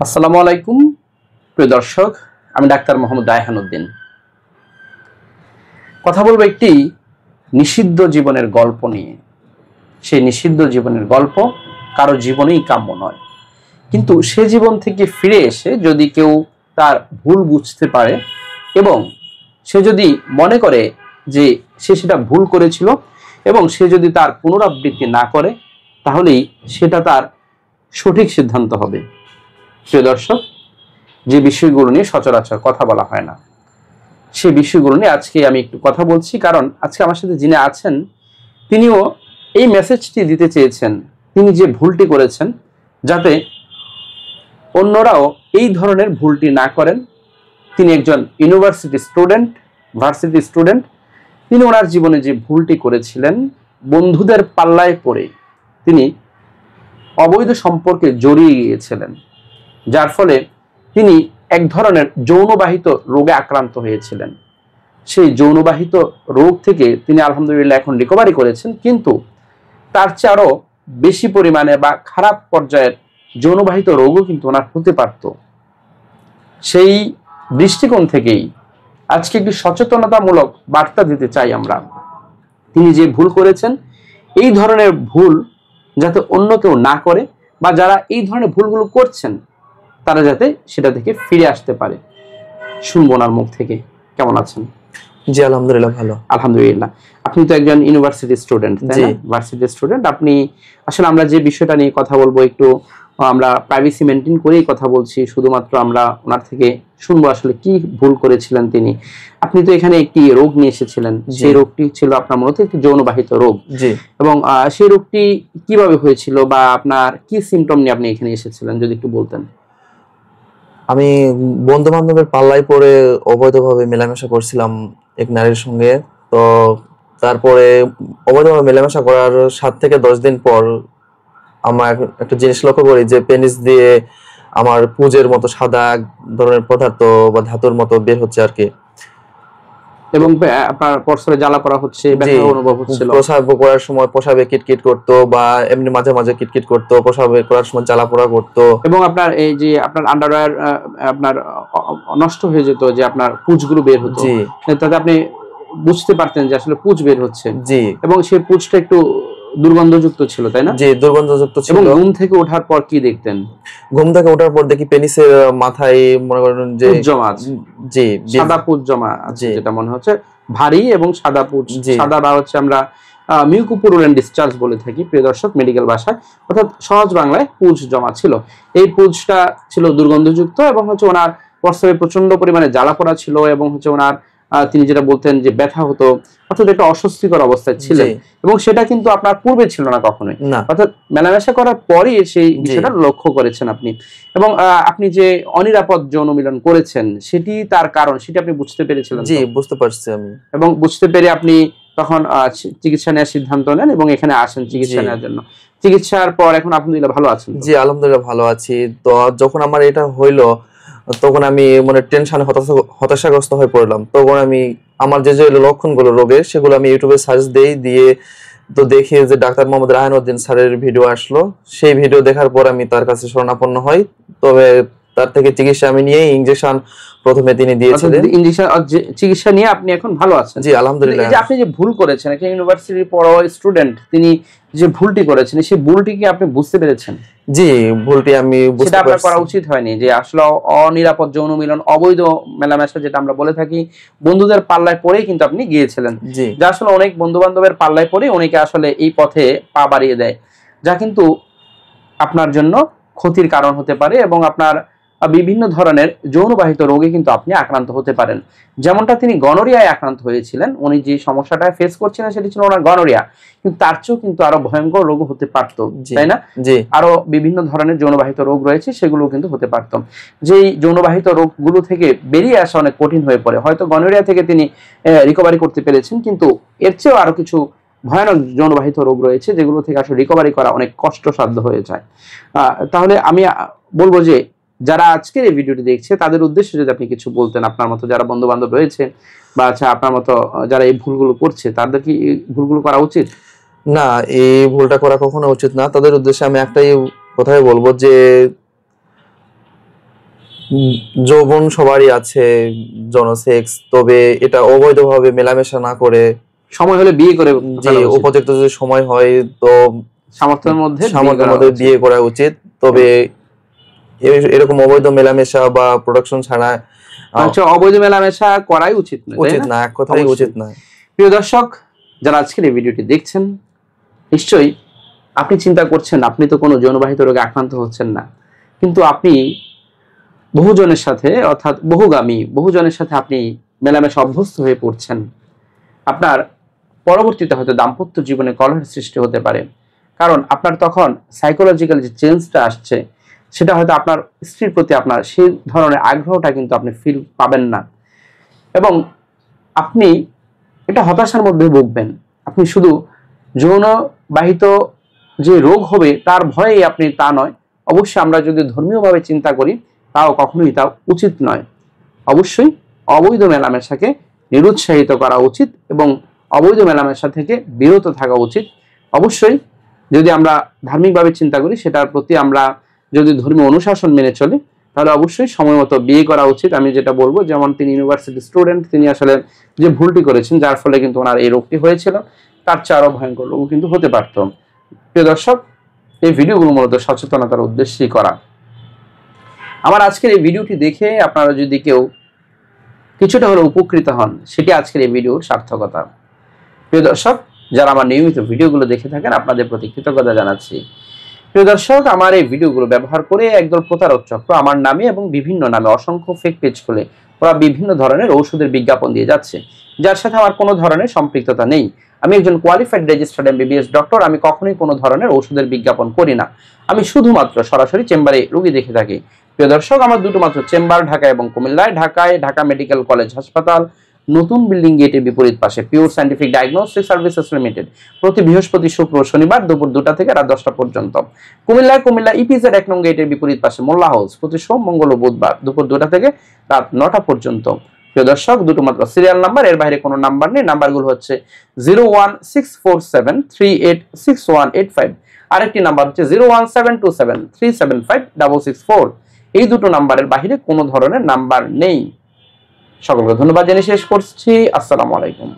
আসসালামু আলাইকুম প্রিয় দর্শক, আমি ডাক্তার মোহাম্মদ রায়হান উদ্দিন। কথা বলবো একটি নিষিদ্ধ জীবনের গল্প নিয়ে। সেই নিষিদ্ধ জীবনের গল্প কারো জীবনেই কাম্য নয়, কিন্তু সে জীবন থেকে ফিরে এসে যদি কেউ তার ভুল বুঝতে পারে এবং সে যদি মনে করে যে সে সেটা ভুল করেছিল এবং সে যদি তার পুনরাবৃত্তি না করে, তাহলেই সেটা তার সঠিক সিদ্ধান্ত হবে। প্রিয় দর্শক, যে বিষয়গুলো নিয়ে সচরাচর কথা বলা হয় না, সেই বিষয়গুলো নিয়ে আজকে আমি একটু কথা বলছি। কারণ আজকে আমার সাথে যিনি আছেন তিনিও এই মেসেজটি দিতে চেয়েছেন, তিনি যে ভুলটি করেছেন যাতে অন্যরাও এই ধরনের ভুলটি না করেন। তিনি একজন ভার্সিটি স্টুডেন্ট। তিনি ওনার জীবনে যে ভুলটি করেছিলেন, বন্ধুদের পাল্লায় পড়ে তিনি অবৈধ সম্পর্কে জড়িয়ে গিয়েছিলেন, যার ফলে তিনি এক ধরনের যৌনবাহিত রোগে আক্রান্ত হয়েছিলেন। সেই যৌনবাহিত রোগ থেকে তিনি আলহামদুলিল্লাহ এখন রিকভারি করেছেন, কিন্তু তার চেয়ে আরো বেশি পরিমাণে বা খারাপ পর্যায়ের যৌনবাহিত রোগও কিন্তু ওনার হতে পারত। সেই দৃষ্টিকোণ থেকেই আজকে একটি সচেতনতামূলক বার্তা দিতে চাই আমরা। তিনি যে ভুল করেছেন, এই ধরনের ভুল যাতে অন্য কেউ না করে, বা যারা এই ধরনের ভুলগুলো করছেন তারা যাতে সেটা থেকে ফিরে আসতে পারে। শুনবো ওনার মুখ থেকে। কেমন আছেন? জি আলহামদুলিল্লাহ ভালো। আলহামদুলিল্লাহ। আপনি তো একজন ইউনিভার্সিটি স্টুডেন্ট, তাই না? ভার্সিটি স্টুডেন্ট আপনি। আসলে আমরা যে বিষয়টা নিয়ে কথা বলবো, একটু আমরা প্রাইভেসি মেনটেন করেই কথা বলছি। শুধুমাত্র আমরা ওনার থেকে শুনবো আসলে কি ভুল করেছিলেন তিনি। আপনি তো এখানে একটি রোগ নিয়ে এসেছিলেন, সেই রোগটি ছিল আপনার মূলত একটি যৌনবাহিত রোগ। এবং সেই রোগটি কিভাবে হয়েছিল বা আপনার কি সিমটম নিয়ে আপনি এখানে এসেছিলেন, যদি একটু বলতেন। আমি বন্ধু বান্ধবের পাল্লায় পড়ে অবৈধভাবে মেলামেশা করছিলাম এক নারীর সঙ্গে। তো তারপরে অবৈধভাবে মেলামেশা করার 7 থেকে 10 দিন পর আমার একটা জিনিস লক্ষ্য করি যে পেনিস দিয়ে আমার পুজের মতো সাদা এক ধরনের পদার্থ বা ধাতুর মতো বের হচ্ছে আর কি। এবং আপনার প্রস্রাবে জ্বালা করা হচ্ছে, ব্যথা অনুভব হচ্ছিল। প্রস্রাব করার সময় প্রস্রাবে কিটকিট করতো, বা এমনি মাঝে মাঝে কিটকিট করতো, প্রস্রাবে করার সময় জ্বালা পোড়া করতো। এবং আপনার এই যে আপনার আন্ডারওয়্যার আপনার নষ্ট হয়ে যেত, যে আপনার পুঁজগুলো বের হতো, তাতে আপনি বুঝতে পারতেন যে আসলে পুঁজ বের হচ্ছে। জি। এবং সেই পুঁজটা একটু দুর্গন্ধযুক্ত ছিল, তাই না? জি, দুর্গন্ধযুক্ত ছিল। এবং ঘুম থেকে ওঠার পর কি দেখতেন? ঘুম থেকে ওঠার পর দেখি পেনিসের মাথায় মনে করেন যে পুঁজ জমা আছে। জি, সাদা পুঁজ জমা আছে, যেটা মনে হচ্ছে ভারী এবং সাদা পুঁজ। সাদা বা হচ্ছে আমরা মিউকোপুরুলেন্ট ডিসচার্জ বলে থাকি প্রিয় দর্শক মেডিকেল ভাষায়, অর্থাৎ সহজ বাংলায় পুঁজ জমা ছিল। এই পুঁজটা ছিল দুর্গন্ধযুক্ত এবং হচ্ছে ওনার প্রস্রাবে প্রচন্ড পরিমাণে জ্বালা পোড়া ছিল, এবং হচ্ছে ওনার তিনি যেটা বলতেন যে ব্যথা হতো, অর্থাৎ একটা অস্বস্তিকর অবস্থায় ছিলেন। এবং সেটা কিন্তু আপনার পূর্বে ছিল না কখনোই, অর্থাৎ মেলামেশা করার পরই সেই বিষয়টা লক্ষ্য করেছেন আপনি। এবং আপনি যে অনিরাপদ যৌন মিলন করেছেন, সেটি তার কারণ সেটি আপনি বুঝতে পেরেছিলেন? জি, বুঝতে পারছি আমি। এবং বুঝতে পেরে আপনি তখন চিকিৎসা নেওয়ার সিদ্ধান্ত নেন এবং এখানে আসেন চিকিৎসা নেওয়ার জন্য। চিকিৎসার পর এখন আলহামদুলিল্লাহ ভালো আছেন? জি আলহামদুলিল্লাহ ভালো আছি। তো যখন আমার এটা হইলো, তখন আমি মানে টেনশনে হতাশাগ্রস্ত হয়ে পড়লাম। তখন আমি আমার যে যে লক্ষণগুলো রোগের, সেগুলো আমি ইউটিউবে সার্চ দিয়ে তো দেখি যে ডাক্তার মোহাম্মদ রায়হান উদ্দিন স্যারের ভিডিও আসলো। সেই ভিডিও দেখার পর আমি তার কাছে শরণাপন্ন হই। তবে তার থেকে চিকিৎসা আমি নিয়ে ইনজেকশন প্রথমে তিনি দিয়েছিলেন। ইনজেকশন চিকিৎসা নিয়ে আপনি এখন ভালো আছেন? জি আলহামদুলিল্লাহ। এই যে আপনি যে ভুল করেছেন, একটা ইউনিভার্সিটির পড়ুয়া স্টুডেন্ট, তিনি যে ভুলটি করেছেন, সেই ভুলটি কি আপনি বুঝতে পেরেছেন? জি, ভুলটি আমি বুঝতে পারছি। সেটা করা উচিত হয়নি, যে আসলে অনিরাপদ যৌন মিলন, অবৈধ মেলামেশা যেটা আমরা বলে থাকি, বন্ধুদের পাল্লায় পড়েই কিন্তু আপনি গিয়েছিলেন। যা আসলে অনেক বন্ধু বান্ধবের পাল্লায় পড়ে অনেকে আসলে এই পথে পা বাড়িয়ে দেয়, যা কিন্তু আপনার জন্য ক্ষতির কারণ হতে পারে এবং আপনার বিভিন্ন ধরনের যৌনবাহিত রোগে কিন্তু আপনি আক্রান্ত হতে পারেন। যেমনটা তিনি গনোরিয়ায় আক্রান্ত হয়েছিলেন, উনি যে সমস্যাটা ফেস করছিলেন সেটি ছিল ওনার গনোরিয়া, কিন্তু তার চেয়েও কিন্তু আরো ভয়ঙ্কর রোগ হতে পারত, তাই না? আরো বিভিন্ন ধরনের যৌনবাহিত রোগ রয়েছে, সেগুলো কিন্তু হতে পারত। যেই যৌনবাহিত রোগগুলো থেকে বেরিয়ে আসা অনেক কঠিন হয়ে পড়ে। হয়তো গনোরিয়া থেকে তিনি রিকভারি করতে পেরেছেন, কিন্তু এর চেয়েও আরো কিছু ভয়ানক যৌনবাহিত রোগ রয়েছে যেগুলো থেকে আসলে রিকভারি করা অনেক কষ্টসাধ্য হয়ে যায়। তাহলে আমি বলবো যে যারা আজকের এই ভিডিওটি দেখছে তাদের উদ্দেশ্যে যদি আপনি কিছু বলতেন, আপনার মতো যারা বন্ধু বান্ধব রয়েছে বা আচ্ছা আপনার মতো যারা এই ভুলগুলো করছে, তাদের কি এই ভুলগুলো করা উচিত? না, এই ভুলটা করা কখনো উচিত না। তাদের উদ্দেশ্যে আমি একটাই কথাই বলবো যে যৌবন সবারই আছে, জনসেক্স, তবে এটা অবৈধভাবে মেলামেশা না করে সময় হলে বিয়ে করে, যে উপযুক্ত যদি সময় হয় তো সামর্থ্যের মধ্যে বিয়ে করা উচিত। তবে এরকম অবৈধ মেলামেশা বা প্রোডাকশন ছাড়া অবৈধ মেলামেশা করাই উচিত না, এক কথাই উচিত না। প্রিয় দর্শক, যারা আজকের এই ভিডিওটি দেখছেন, নিশ্চয়ই আপনি চিন্তা করছেন আপনি তো কোনো যৌনবাহিত রোগে আক্রান্ত হচ্ছেন না, কিন্তু আপনি বহুজনের সাথে, অর্থাৎ বহুজনের সাথে আপনি মেলামেশা অভ্যস্ত হয়ে পড়ছেন। আপনার পরবর্তীতে হয়তো দাম্পত্য জীবনে কলহের সৃষ্টি হতে পারে, কারণ আপনার তখন সাইকোলজিক্যাল যে চেঞ্জটা আসছে সেটা হয়তো আপনার স্ত্রীর প্রতি আপনার সেই ধরনের আগ্রহটা কিন্তু আপনি ফিল পাবেন না, এবং আপনি এটা হতাশার মধ্যে ভুগবেন। আপনি শুধু যৌনবাহিত যে রোগ হবে তার ভয়ে আপনি তা নয়, অবশ্যই আমরা যদি ধর্মীয়ভাবে চিন্তা করি তাও কখনোই তা উচিত নয়। অবশ্যই অবৈধ মেলামেশাকে নিরুৎসাহিত করা উচিত এবং অবৈধ মেলামেশা থেকে বিরত থাকা উচিত। অবশ্যই যদি আমরা ধার্মিকভাবে চিন্তা করি, সেটার প্রতি আমরা যদি ধর্মীয় অনুশাসন মেনে চলি, তাহলে অবশ্যই সময় মতো বিয়ে করা উচিত। আমি যেটা বলবো, যেমন তিনি ইউনিভার্সিটি স্টুডেন্ট, তিনি আসলে যে ভুলটি করেছেন যার ফলে কিন্তু ওনার এই রোগটি হয়েছিল, তার চেয়ে আরো ভয়ঙ্কর রোগ কিন্তু হতে পারত। প্রিয় দর্শক, এই ভিডিওগুলো মূলত সচেতনতার উদ্দেশ্যেই করা। আমার আজকের এই ভিডিওটি দেখে আপনারা যদি কেউ কিছুটা হলে উপকৃত হন, সেটি আজকের এই ভিডিওর সার্থকতা। প্রিয় দর্শক, যারা আমার নিয়মিত ভিডিওগুলো দেখে থাকেন, আপনাদের প্রতি কৃতজ্ঞতা জানাচ্ছি। প্রিয় দর্শক, আমার এই ভিডিওগুলো ব্যবহার করে একদল প্রতারক চক্র আমার নামে এবং বিভিন্ন নামে অসংখ্য ফেক পেজ খুলে ওরা বিভিন্ন ধরনের ঔষধের বিজ্ঞাপন দিয়ে যাচ্ছে, যার সাথে আমার কোনো ধরনের সম্পৃক্ততা নেই। আমি একজন কোয়ালিফাইড রেজিস্টার্ড MBBS ডক্টর। আমি কখনোই কোনো ধরনের ঔষধের বিজ্ঞাপন করি না। আমি শুধুমাত্র সরাসরি চেম্বারে রোগী দেখে থাকি। প্রিয় দর্শক, আমার দুটো মাত্র চেম্বার ঢাকা এবং কুমিল্লায়। ঢাকায় ঢাকা মেডিকেল কলেজ হাসপাতাল, নতুন বিল্ডিং গেটের বিপরীত পাশে pure scientific diagnostic services limited, প্রতি বৃহস্পতি, শুক্র, শনিবার দুপুর 2টা থেকে রাত 10টা পর্যন্ত। কুমিল্লা ইপিজেড 1 নং গেটের বিপরীত পাশে মোল্লা হাউস, প্রতি সোম, মঙ্গল ও বুধবার দুপুর 2টা থেকে রাত 9টা পর্যন্ত। প্রিয় দর্শক, দুটো মাত্র সিরিয়াল নাম্বার, এর বাইরে কোনো নাম্বার নেই। নাম্বারগুলো হচ্ছে 01647386185, আরেকটি নাম্বার হচ্ছে 01727375664। এই দুটো নাম্বারের বাইরে কোনো ধরনের নাম্বার নেই। সকলকে ধন্যবাদ জানিয়ে শেষ করছি। আসসালামু আলাইকুম।